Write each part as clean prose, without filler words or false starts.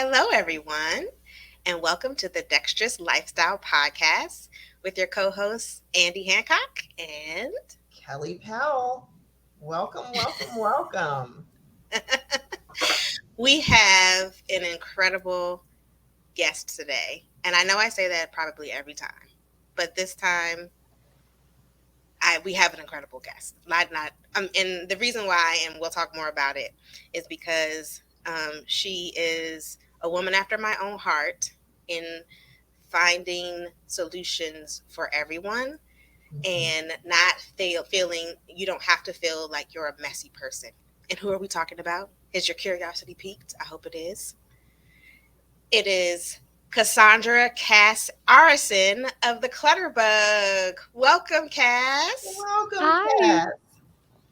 Hello, everyone, and welcome to the Dexterous Lifestyle Podcast with your co hosts, Andy Hancock and Kelly Powell. Welcome, welcome, welcome. we have an incredible guest today. And I know I say that probably every time, but this time we have an incredible guest. And the reason why, and we'll talk more about it, is because she is a woman after my own heart in finding solutions for everyone Mhm. and not feeling you don't have to feel like you're a messy person. And who are we talking about? Is your curiosity piqued? I hope it is. It is Cassandra Cass Arison of the Clutterbug. Welcome, Cass. Welcome, Hi. Kat.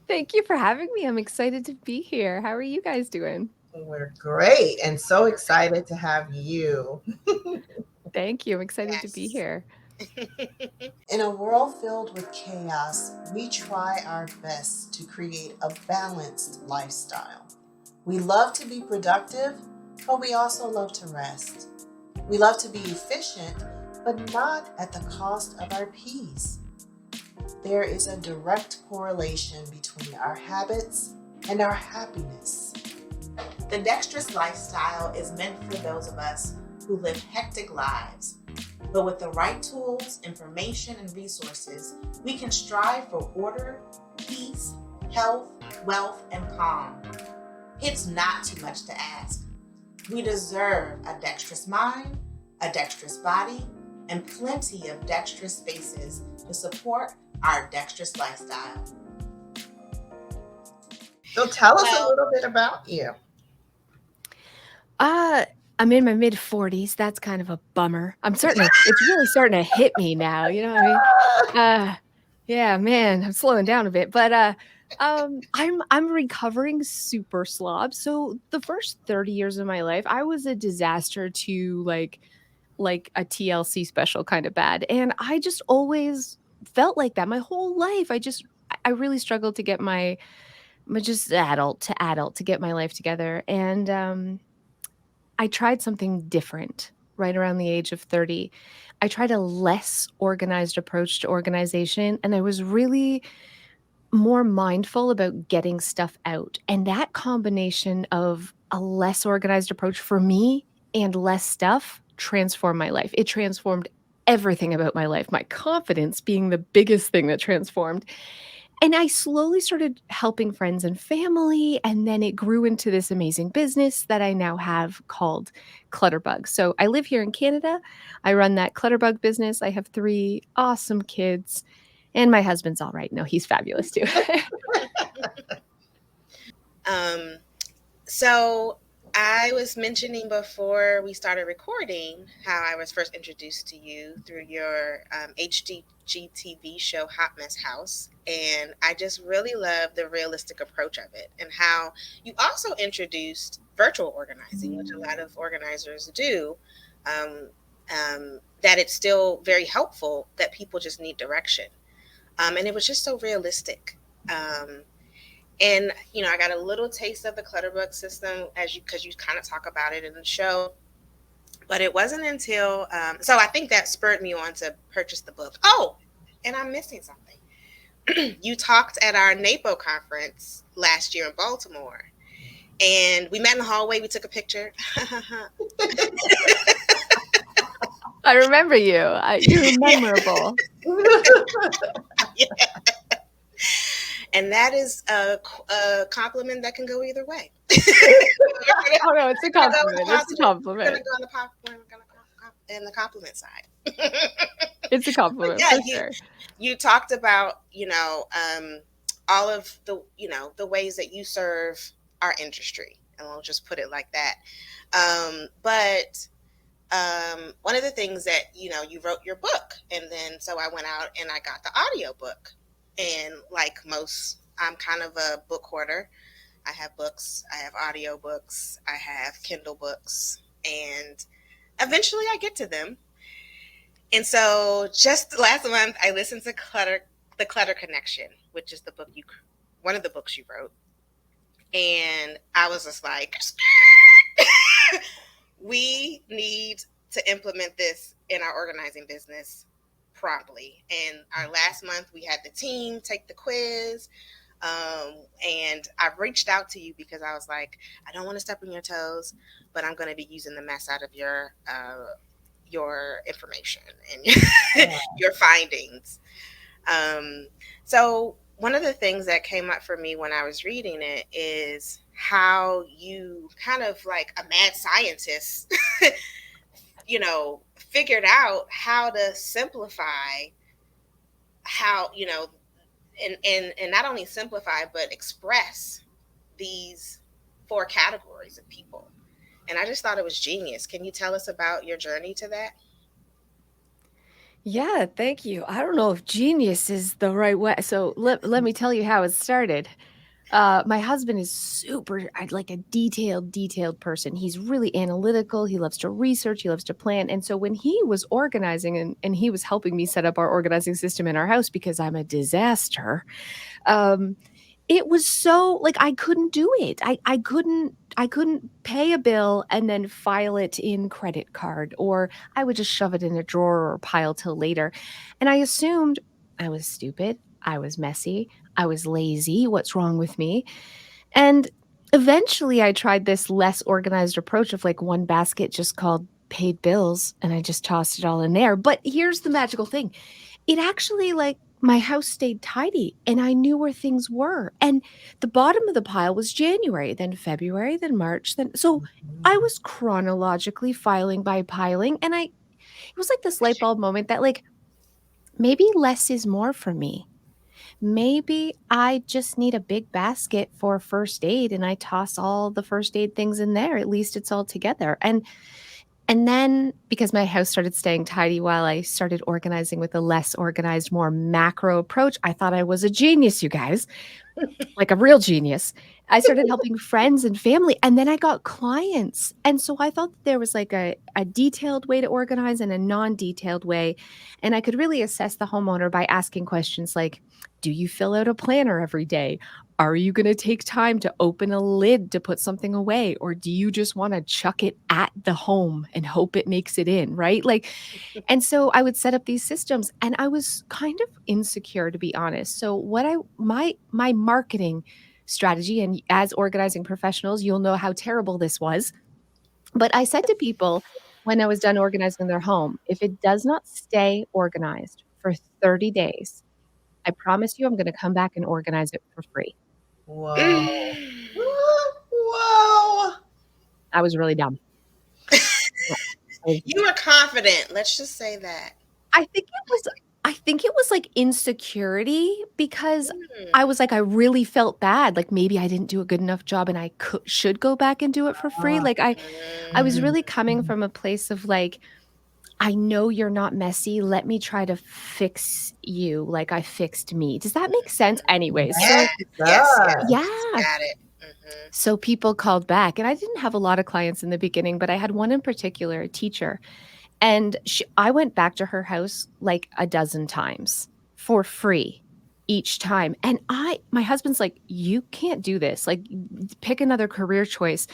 Thank you for having me. I'm excited to be here. How are you guys doing? We're great and so excited to have you. Thank you. I'm excited to be Yes. here. In a world filled with chaos, we try our best to create a balanced lifestyle. We love to be productive, but we also love to rest. We love to be efficient, but not at the cost of our peace. There is a direct correlation between our habits and our happiness. The dexterous lifestyle is meant for those of us who live hectic lives. But with the right tools, information, and resources, we can strive for order, peace, health, wealth, and calm. It's not too much to ask. We deserve a dexterous mind, a dexterous body, and plenty of dexterous spaces to support our dexterous lifestyle. So tell us a Well, little bit about you. Uh, I'm in my mid 40s. That's kind of a bummer. It's really starting to hit me now. You know what I mean? Uh, yeah, man, I'm slowing down a bit, but I'm recovering super slob. So the first 30 years of my life, I was a disaster to like a TLC special kind of bad. And I just always felt like that my whole life. I really struggled to get my just adult to get my life together. And I tried something different right around the age of 30. I tried a less organized approach to organization, and I was really more mindful about getting stuff out. And that combination of a less organized approach for me and less stuff transformed my life. It transformed everything about my life, my confidence being the biggest thing that transformed. And I slowly started helping friends and family, and then it grew into this amazing business that I now have called Clutterbug. So I live here in Canada. I run that Clutterbug business. I have 3 awesome kids, and my husband's all right. No, he's fabulous too. um, so I was mentioning before we started recording how I was first introduced to you through your HGTV show Hot Mess House. And I just really love the realistic approach of it and how you also introduced virtual organizing, which a lot of organizers do. Um, that it's still very helpful, that people just need direction. And it was just so realistic. And I got a little taste of the Clutterbug system as you because you kind of talk about it in the show. But it wasn't until so I think that spurred me on to purchase the book. Oh, and I'm missing something. You talked at our NAPO conference last year in Baltimore, and we met in the hallway. We took a picture. I remember you. You're Yeah, memorable. yeah. And that is a compliment that can go either way. Oh, no, it's a We're gonna go with the compliment. It's a positive. We're gonna compliment. go on the pop. We're gonna go in the compliment side. It's a But compliment yeah, for you sure. you talked about all of the the ways that you serve our industry, and we'll just put it like that. But one of the things that you wrote your book, and then so I went out and I got the audio book, and like most, I'm kind of a book hoarder. I have books, I have audio books, I have Kindle books, and eventually I get to them. And so just last month, I listened to The Clutter Connection, which is one of the books you wrote, and I was just like, need to implement this in our organizing business promptly. And our last month, we had the team take the quiz. And I reached out to you because I was like, I don't want to step on your toes, but I'm going to be using the mess out of your information and Yeah. your findings. Um, so one of the things that came up for me when I was reading it is how you kind of like a mad scientist, figured out how to simplify how, and not only simplify, but express these four categories of people. And I just thought it was genius. Can you tell us about your journey to that? Yeah, thank you. I don't know if genius is the right way. So let me tell you how it started. My husband is like a detailed person. He's really analytical. He loves to research. He loves to plan. And so when he was organizing and he was helping me set up our organizing system in our house because I'm a disaster, um, it was so like I couldn't do it. I couldn't pay a bill and then file it in credit card, or I would just shove it in a drawer or pile till later. And I assumed I was stupid, I was messy, I was lazy. What's wrong with me? And eventually I tried this less organized approach of like one basket just called paid bills, and I just tossed it all in there. But here's the magical thing. It actually like my house stayed tidy and I knew where things were. And the bottom of the pile was January, then February, then March, then so I Mhm. was chronologically filing by piling, and it was like this light bulb moment that like maybe less is more for me. Maybe I just need a big basket for first aid and I toss all the first aid things in there. At least it's all together. And then because my house started staying tidy while I started organizing with a less organized, more macro approach, I thought I was a genius, you guys, like a real genius. I started helping friends and family, and then I got clients. And so I thought that there was like a detailed way to organize and a non-detailed way. And I could really assess the homeowner by asking questions like, do you fill out a planner every day? Are you going to take time to open a lid to put something away? Or do you just want to chuck it at the home and hope it makes it in? Right. Like, and so I would set up these systems and I was kind of insecure, to be honest. So what my marketing strategy, and as organizing professionals, you'll know how terrible this was. But I said to people when I was done organizing their home, if it does not stay organized for 30 days, I promise you I'm going to come back and organize it for free. Whoa. Whoa. I was really dumb. I was You were confident. Let's just say that. I think it was like insecurity because I Mm. was like, I really felt bad. Like maybe I didn't do a good enough job and I should go back and do it for free. Ah, Like I was mhm, really coming mhm. from a place of like, I know you're not messy. Let me try to fix you like I fixed me. Does that make sense? Anyways, Yeah. so Yes, it Yes. Yes. yeah. Got it. Hmm. So people called back, and I didn't have a lot of clients in the beginning, but I had one in particular, a teacher, and I went back to her house like a dozen times for free each time. And my husband's like, you can't do this. Like, pick another career choice.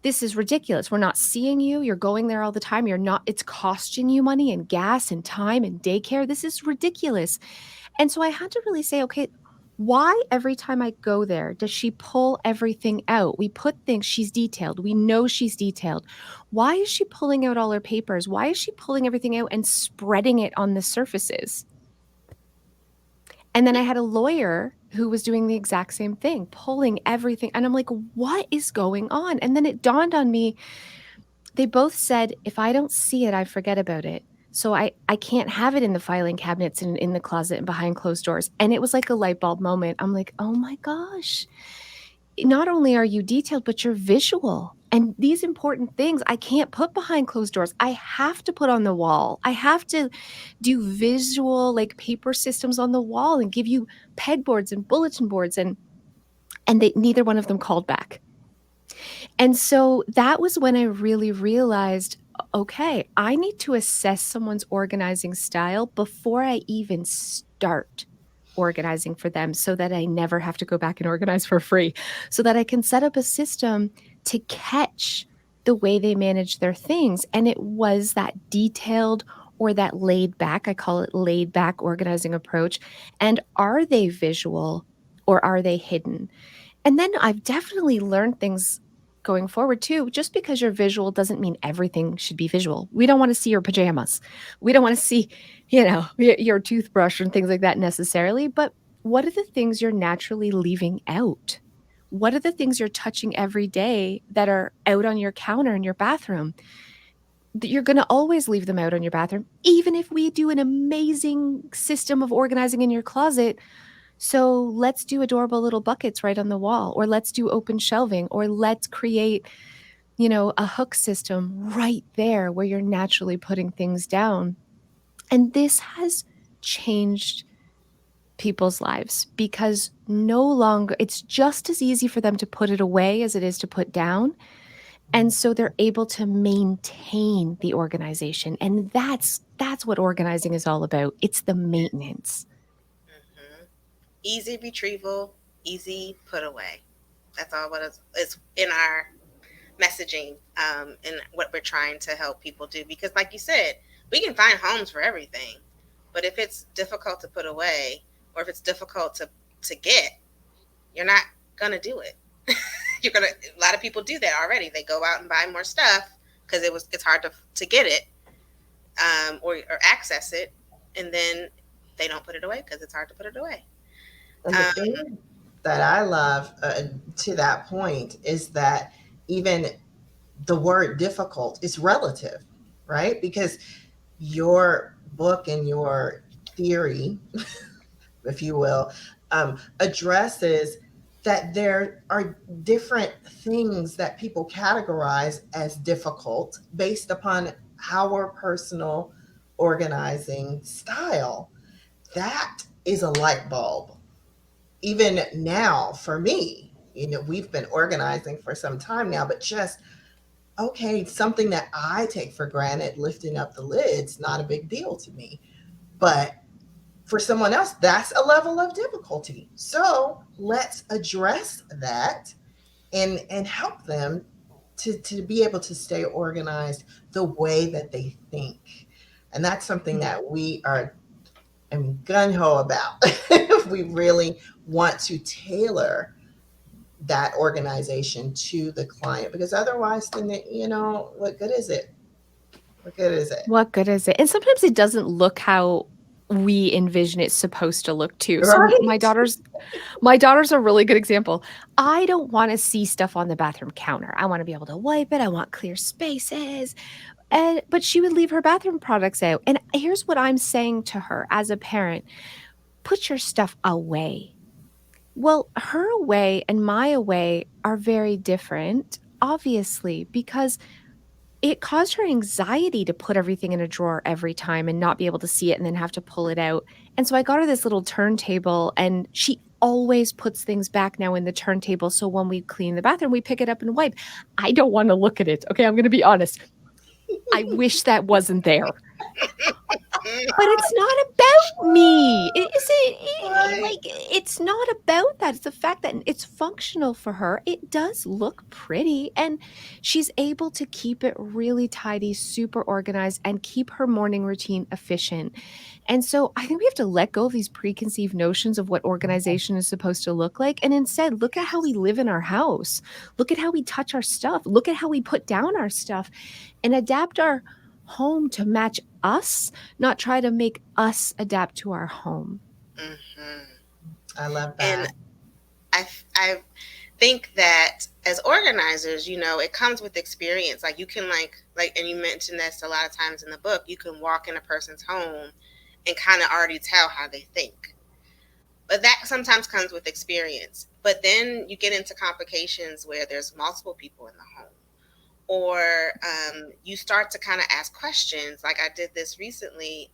This is ridiculous. We're not seeing you. You're going there all the time. You're not, it's costing you money and gas and time and daycare. This is ridiculous. And so I had to really say, okay, why every time I go there does she pull everything out? We put things, she's detailed. We know she's detailed. Why is she pulling out all her papers? Why is she pulling everything out and spreading it on the surfaces? And then I had a lawyer who was doing the exact same thing, pulling everything. And I'm like, what is going on? And then it dawned on me, they both said, if I don't see it, I forget about it. So I can't have it in the filing cabinets and in the closet and behind closed doors. And it was like a light bulb moment. I'm like, oh my gosh, not only are you detailed, but you're visual. And these important things I can't put behind closed doors. I have to put on the wall. I have to do visual like paper systems on the wall and give you pegboards and bulletin boards, and they neither one of them called back. And so that was when I really realized, okay, I need to assess someone's organizing style before I even start organizing for them so that I never have to go back and organize for free, so that I can set up a system to catch the way they manage their things. And it was that detailed or that laid back, I call it laid back organizing approach. And are they visual or are they hidden? And then I've definitely learned things going forward too. Just because you're visual doesn't mean everything should be visual. We don't want to see your pajamas. We don't want to see, your toothbrush and things like that necessarily. But what are the things you're naturally leaving out? What are the things you're touching every day that are out on your counter in your bathroom? You're going to always leave them out on your bathroom, even if we do an amazing system of organizing in your closet. So let's do adorable little buckets right on the wall, or let's do open shelving, or let's create, a hook system right there where you're naturally putting things down. And this has changed people's lives because no longer it's just as easy for them to put it away as it is to put down. And so they're able to maintain the organization. And that's what organizing is all about. It's the maintenance. Hmm. Easy retrieval, easy put away. That's all what is in our messaging, and what we're trying to help people do. Because, like you said, we can find homes for everything, but if it's difficult to put away, or if it's difficult to get, you're not gonna do it. A lot of people do that already. They go out and buy more stuff because it's hard to get it, or access it, and then they don't put it away because it's hard to put it away. And the Um, thing that I love to that point is that even the word difficult is relative, right? Because your book and your theory, if you will, addresses that there are different things that people categorize as difficult based upon our personal organizing style. That is a light bulb. Even now, for me, we've been organizing for some time now, but just okay, something that I take for granted, lifting up the lid's not a big deal to me. But for someone else, that's a level of difficulty. So let's address that and help them to be able to stay organized the way that they think. And that's something that we are gun ho about. We really want to tailor that organization to the client, because otherwise then what good is it? What good is it? What good is it? And sometimes it doesn't look how we envision it's supposed to look too. So my Right. daughter's a really good example. I don't want to see stuff on the bathroom counter. I want to be able to wipe it. I want clear spaces. But she would leave her bathroom products out. And here's what I'm saying to her as a parent: put your stuff away. Well, her away and my away are very different, obviously, because it caused her anxiety to put everything in a drawer every time and not be able to see it and then have to pull it out. And so I got her this little turntable, and she always puts things back now in the turntable. So when we clean the bathroom, we pick it up and wipe. I don't want to look at it. Okay, I'm going to be honest. I wish that wasn't there. But it's not about me. Right. It's not about that. It's the fact that it's functional for her. It does look pretty, and she's able to keep it really tidy, super organized, and keep her morning routine efficient. And so I think we have to let go of these preconceived notions of what organization is supposed to look like, and instead look at how we live in our house. Look at how we touch our stuff. Look at how we put down our stuff, and adapt our home to match us, not try to make us adapt to our home. mhm. I love And that. I think that as organizers, it comes with experience. Like you can and you mentioned this a lot of times in the book, you can walk in a person's home and kind of already tell how they think. But that sometimes comes with experience. But then you get into complications where there's multiple people in the home, or you start to kind of ask questions. Like I did this recently,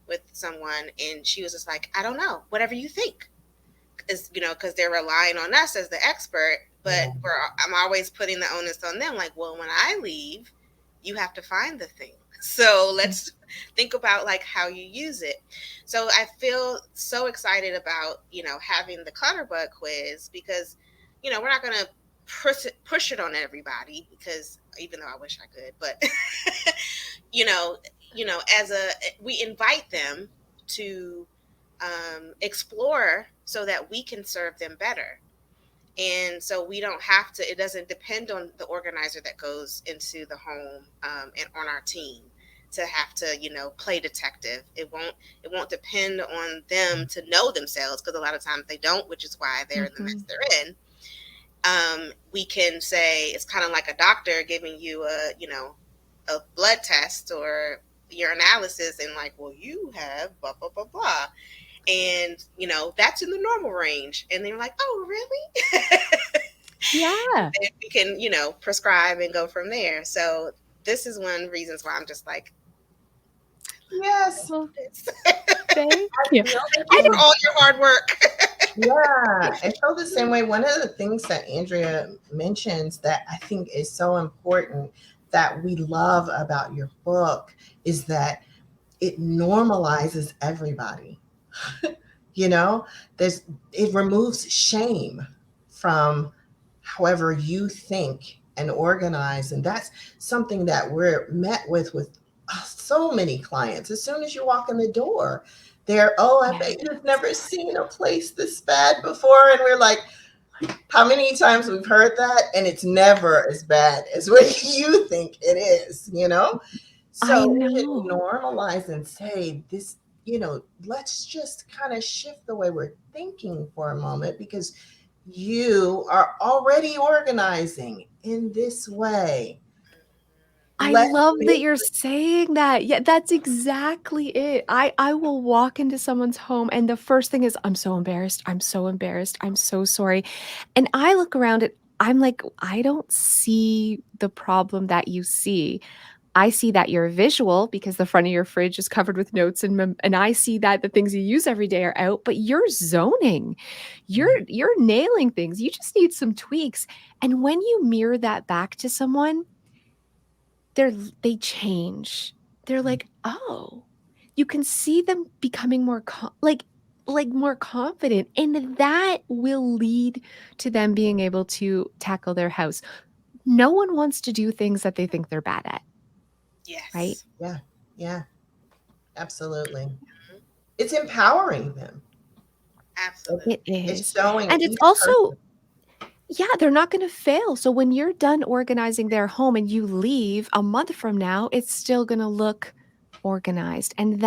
with someone, and she was just like, I don't know, whatever you think. Is because they're relying on us as the expert, but Yeah. I'm always putting the onus on them. Like, well, when I leave, you have to find the thing. So let's think about like how you use it. So I feel so excited about having the Clutterbug quiz, because we're not going to push it on everybody, because even though I wish I could, but you know, we invite them to explore so that we can serve them better. And so we don't have to, it doesn't depend on the organizer that goes into the home and on our team to have to, play detective. It won't depend on them to know themselves, because a lot of times they don't, which is why they're in the mess they're in. We can say it's kind of like a doctor giving you a blood test or your analysis, and like, well, you have blah, blah, blah, blah. And, that's in the normal range. And they're like, oh, really? Yeah. And we can, prescribe and go from there. So this is one reasons why I'm just like, Yes. Well, thank you. For all your hard work. Yeah, I feel the same way. One of the things that Andrea mentions that I think is so important that we love about your book is that it normalizes everybody. It removes shame from however you think and organize. And that's something that we're met with so many clients. As soon as you walk in the door, I bet you've never seen a place this bad before. And we're like, how many times we've heard that? And it's never as bad as what you think it is, So we should normalize and say this, let's just kind of shift the way we're thinking for a moment, because you are already organizing in this way. I love that you're saying that. Yeah, that's exactly it. I will walk into someone's home and the first thing is, I'm so embarrassed. I'm so embarrassed. I'm so sorry. And I look around and I'm like, I don't see the problem that you see. I see that you're visual because the front of your fridge is covered with notes, and I see that the things you use every day are out, but you're zoning. You're nailing things. You just need some tweaks. And when you mirror that back to someone, they change. They're like, oh, you can see them becoming more more confident, and that will lead to them being able to tackle their house. No one wants to do things that they think they're bad at. Yes. Right? Yeah. Absolutely. It's empowering them. Absolutely. It is. It's showing. And it's also, yeah, they're not going to fail. So when you're done organizing their home and you leave a month from now, it's still going to look organized. And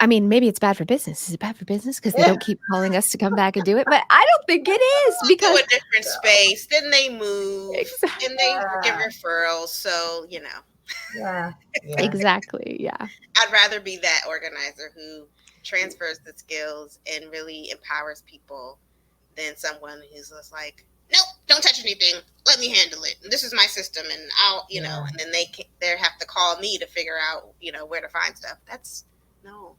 maybe it's bad for business. Is it bad for business? Because they don't keep calling us to come back and do it. But I don't think it is, because to a different space. Then they move. Exactly. And they give referrals. So, Yeah. Exactly. Yeah. I'd rather be that organizer who transfers the skills and really empowers people than someone who's just like, nope, don't touch anything. Let me handle it. This is my system, and I'll, and then they have to call me to figure out, where to find stuff. That's no.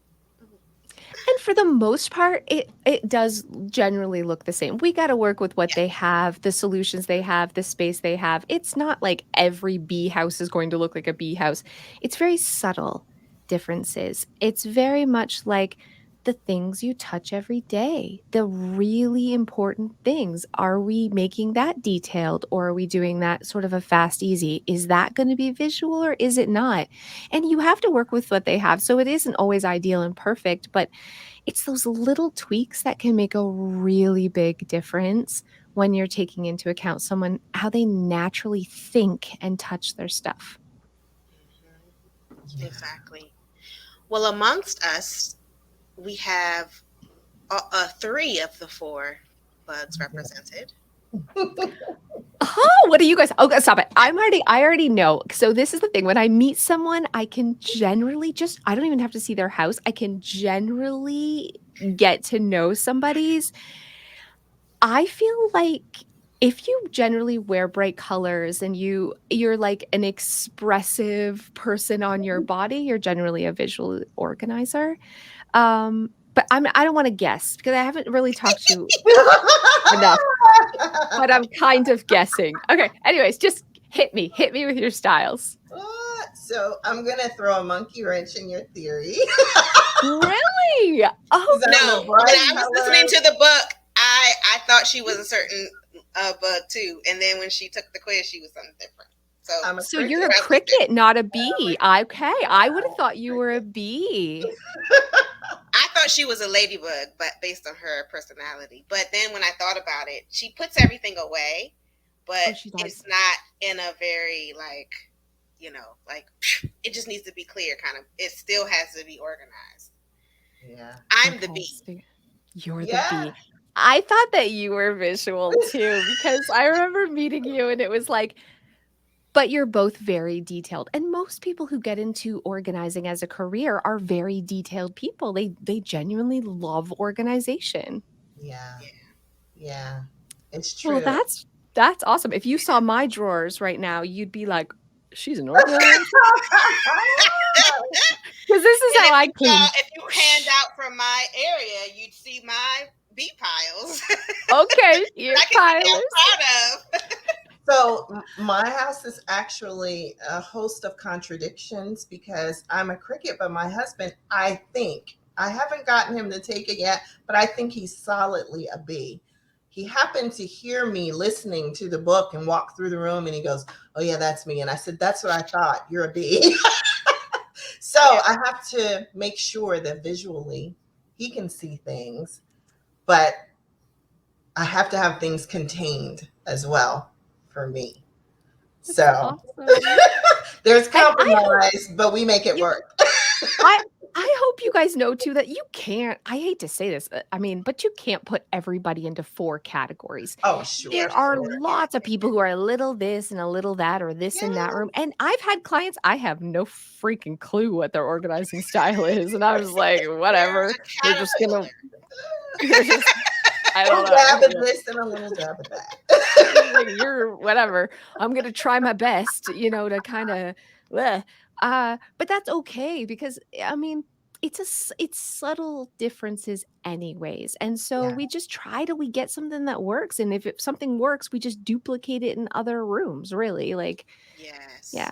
And for the most part, it does generally look the same. We got to work with what they have, the solutions they have, the space they have. It's not like every bee house is going to look like a bee house. It's very subtle differences. It's very much like the things you touch every day, the really important things. Are we making that detailed, or are we doing that sort of a fast, easy? Is that going to be visual or is it not? And you have to work with what they have. So it isn't always ideal and perfect, but it's those little tweaks that can make a really big difference when you're taking into account someone, how they naturally think and touch their stuff. Exactly. Well, amongst us, we have 3 of the 4 bugs represented. Oh, what do you guys? Oh, stop it. I already know. So this is the thing. When I meet someone, I can generally I don't even have to see their house. I can generally get to know somebody's. I feel like if you generally wear bright colors and you're like an expressive person on your body, you're generally a visual organizer. But I don't want to guess because I haven't really talked to you enough. But I'm kind of guessing. Okay. Anyways, just hit me with your styles. So I'm gonna throw a monkey wrench in your theory. Really? Oh no! When I was listening to the book, I thought she was a certain bug too, and then when she took the quiz, she was something different. So I'm a So you're cricket. a cricket, not a bee. Okay, I would have I'm thought you were a cricket. bee. I thought she was a ladybug, but based on her personality. But then when I thought about it, she puts everything away, but Oh, she does. it's not in a very like, like it just needs to be clear. Kind of, it still has to be organized. Yeah. I'm the Okay, bee. so you're the Yeah. bee. I thought that you were visual too, because I remember meeting you and it was like, but you're both very detailed. And most people who get into organizing as a career are very detailed people. They genuinely love organization. Yeah. Yeah. Yeah. It's Well, true. that's awesome. If you saw my drawers right now, you'd be like, she's an organizer. Because this is And how I clean. if you panned out from my area, you'd see my bee piles. Okay, your I can be pilers. that proud of. So my house is actually a host of contradictions because I'm a cricket, but my husband, I think, I haven't gotten him to take it yet, but I think he's solidly a bee. He happened to hear me listening to the book and walk through the room and he goes, "Oh yeah, that's me." And I said, "That's what I thought. You're a bee." So Yeah. I have to make sure that visually he can see things, but I have to have things contained as well for me. That's So awesome. there's And I hope compromise, but we make it you work. I I hope you guys know too that you can't, I hate to say this, I mean, but you can't put everybody into 4 categories. Oh, sure, There are sure. lots of people who are a little this and a little that or this in that Yeah. room. And I've had clients, I have no freaking clue what their organizing style is. And I was like, You're whatever. a They're just caterpillar. gonna they're just I A don't know. dab at this and a little dab at that. Like you're whatever. I'm gonna try my best, to kind of, but that's okay because I mean, it's subtle differences anyways, and so Yeah, we just try till we get something that works, and if something works, we just duplicate it in other rooms. Really, like, yeah, Yes. Yeah.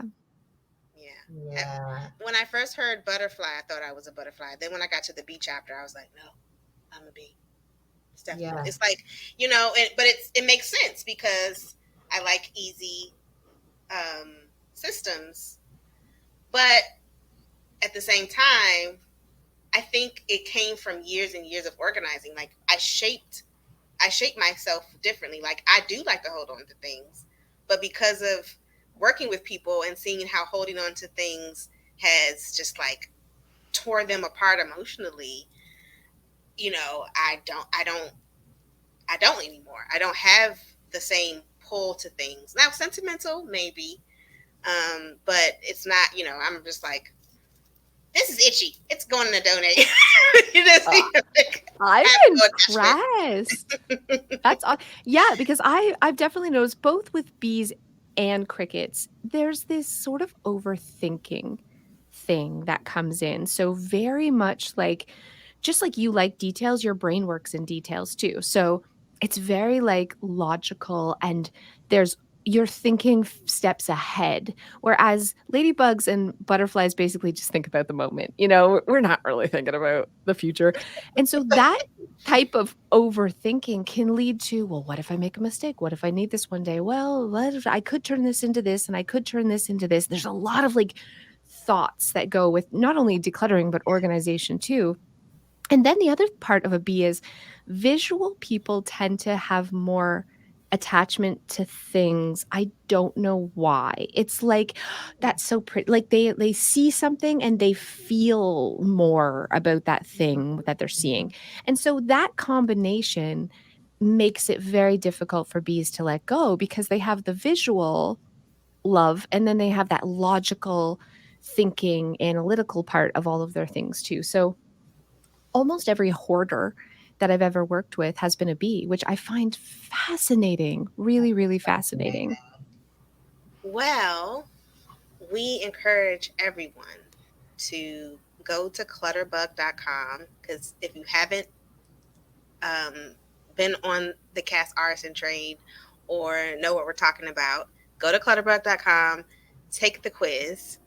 yeah, When I first heard butterfly, I thought I was a butterfly. Then when I got to the bee chapter, I was like, no, I'm a bee. It's definitely. yeah, It's like, but it makes sense because I like easy um, systems, but at the same time, I think it came from years and years of organizing. Like I shaped myself differently. Like I do like to hold on to things, but because of working with people and seeing how holding on to things has just like tore them apart emotionally, I don't anymore. I don't have the same pull to things. Now sentimental maybe, but it's not. I'm just like, this is itchy. It's going to donate. I'm I have no impressed. That's yeah, because I've definitely noticed both with bees and crickets, there's this sort of overthinking thing that comes in. So very much like just like you like details, your brain works in details too. So it's very like logical and there's you're thinking steps ahead. Whereas ladybugs and butterflies basically just think about the moment. We're not really thinking about the future. And so that type of overthinking can lead to, well, what if I make a mistake? What if I need this one day? Well, what if I could turn this into this and I could turn this into this? There's a lot of like thoughts that go with not only decluttering, but organization too. And then the other part of a bee is visual people tend to have more attachment to things. I don't know why. It's like that's so pretty. Like they see something and they feel more about that thing that they're seeing. And so that combination makes it very difficult for bees to let go because they have the visual love and then they have that logical thinking analytical part of all of their things too. So almost every hoarder that I've ever worked with has been a bee, which I find fascinating, really, really fascinating. Well, we encourage everyone to go to clutterbug.com because if you haven't been on the Cast Artisan train or know what we're talking about, go to clutterbug.com, take the quiz.